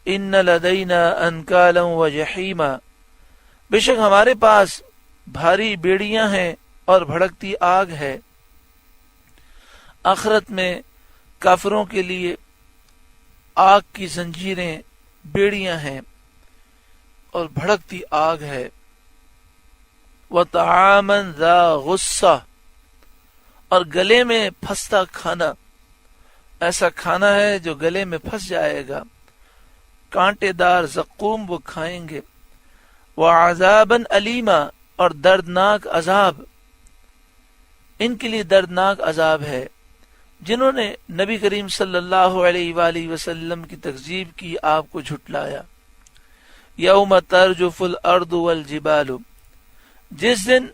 ان لدینا انکالا و جحیما، بے شک ہمارے پاس بھاری بیڑیاں ہیں اور بھڑکتی آگ ہے۔ آخرت میں کافروں کے لیے آگ کی زنجیریں، بیڑیاں ہیں اور بھڑکتی آگ ہے۔ وطعاما ذا غصہ، اور گلے میں پھنستا کھانا، ایسا کھانا ہے جو گلے میں پھنس جائے گا، کانٹے دار زقوم وہ کھائیں گے۔ وعذابا علیما، اور دردناک عذاب، ان کے لیے دردناک عذاب ہے جنہوں نے نبی کریم صلی اللہ علیہ وآلہ وسلم کی تکذیب کی، آپ کو جھٹلایا۔ یوم ترجف الارض والجبال، جس دن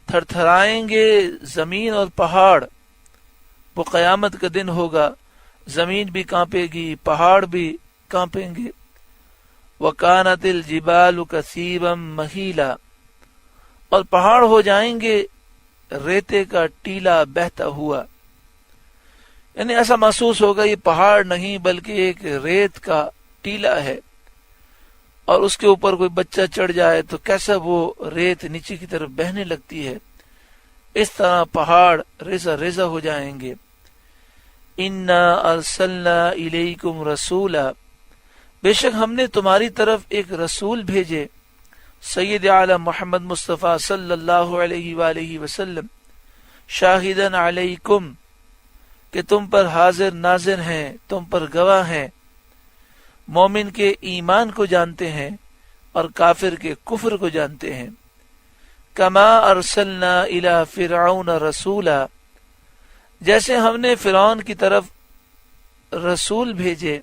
تھر تھرائیں گے زمین اور پہاڑ، وہ قیامت کا دن ہوگا، زمین بھی کانپے گی، پہاڑ بھی کانپیں گے۔ وَكَانَتِ الْجِبَالُ كَثِيبًا مَهِيلًا، اور پہاڑ ہو جائیں گے ریتے کا ٹیلا بہتا ہوا، یعنی ایسا محسوس ہوگا یہ پہاڑ نہیں بلکہ ایک ریت کا ٹیلا ہے، اور اس کے اوپر کوئی بچہ چڑھ جائے تو کیسا وہ ریت نیچے کی طرف بہنے لگتی ہے، اس طرح پہاڑ ریزہ ریزہ ہو جائیں گے۔ اِنَّا أَرْسَلْنَا إِلَيْكُمْ رَسُولًا، بے شک ہم نے تمہاری طرف ایک رسول بھیجے، سید عالم محمد مصطفیٰ صلی اللہ علیہ وآلہ وسلم، شاہدن علیکم، کہ تم پر حاضر ناظر ہیں، تم پر گواہ ہیں، مومن کے ایمان کو جانتے ہیں اور کافر کے کفر کو جانتے ہیں۔ کما ارسلنا الی فرعون رسولا، جیسے ہم نے فرعون کی طرف رسول بھیجے،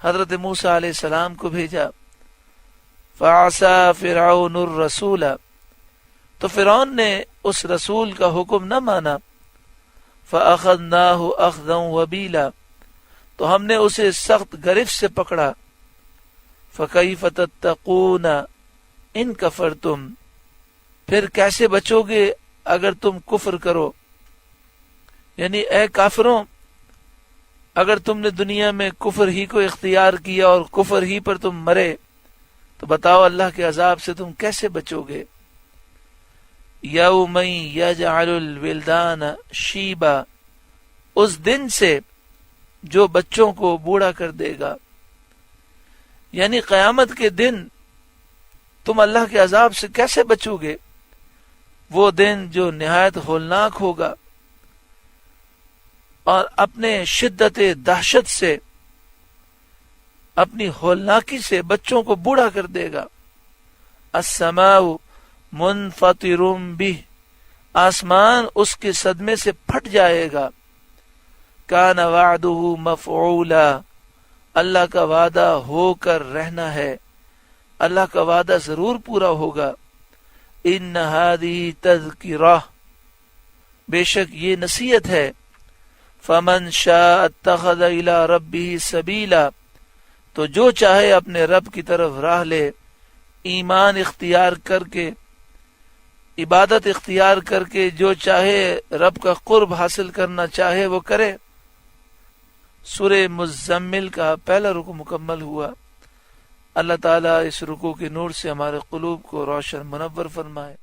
حضرت موسیٰ علیہ السلام کو بھیجا۔ فعصى فرعون الرسول، تو فرعون نے اس رسول کا حکم نہ مانا۔ فأخذناه أخذا وبیلا، تو ہم نے اسے سخت گرفت سے پکڑا۔ فكيف تتقون ان کفرتم، پھر کیسے بچو گے اگر تم کفر کرو، یعنی اے کافروں، اگر تم نے دنیا میں کفر ہی کو اختیار کیا اور کفر ہی پر تم مرے تو بتاؤ اللہ کے عذاب سے تم کیسے بچو گے۔ یوم یجعل الولدان شیبا، اس دن سے جو بچوں کو بوڑھا کر دے گا، یعنی قیامت کے دن تم اللہ کے عذاب سے کیسے بچو گے، وہ دن جو نہایت ہولناک ہوگا اور اپنے شدت دہشت سے، اپنی ہولناکی سے بچوں کو بوڑھا کر دے گا۔ السماء منفطر بہ، آسمان اس کے صدمے سے پھٹ جائے گا۔ کان وعدہ مفعولا، اللہ کا وعدہ ہو کر رہنا ہے، اللہ کا وعدہ ضرور پورا ہوگا۔ ان ہذہ تذکرہ، بے شک یہ نصیحت ہے۔ فمن شاء اتخذ الی ربہ سبیلا، تو جو چاہے اپنے رب کی طرف راہ لے، ایمان اختیار کر کے، عبادت اختیار کر کے، جو چاہے رب کا قرب حاصل کرنا چاہے وہ کرے۔ سورہ مزمل کا پہلا رکوع مکمل ہوا۔ اللہ تعالیٰ اس رکوع کے نور سے ہمارے قلوب کو روشن منور فرمائے۔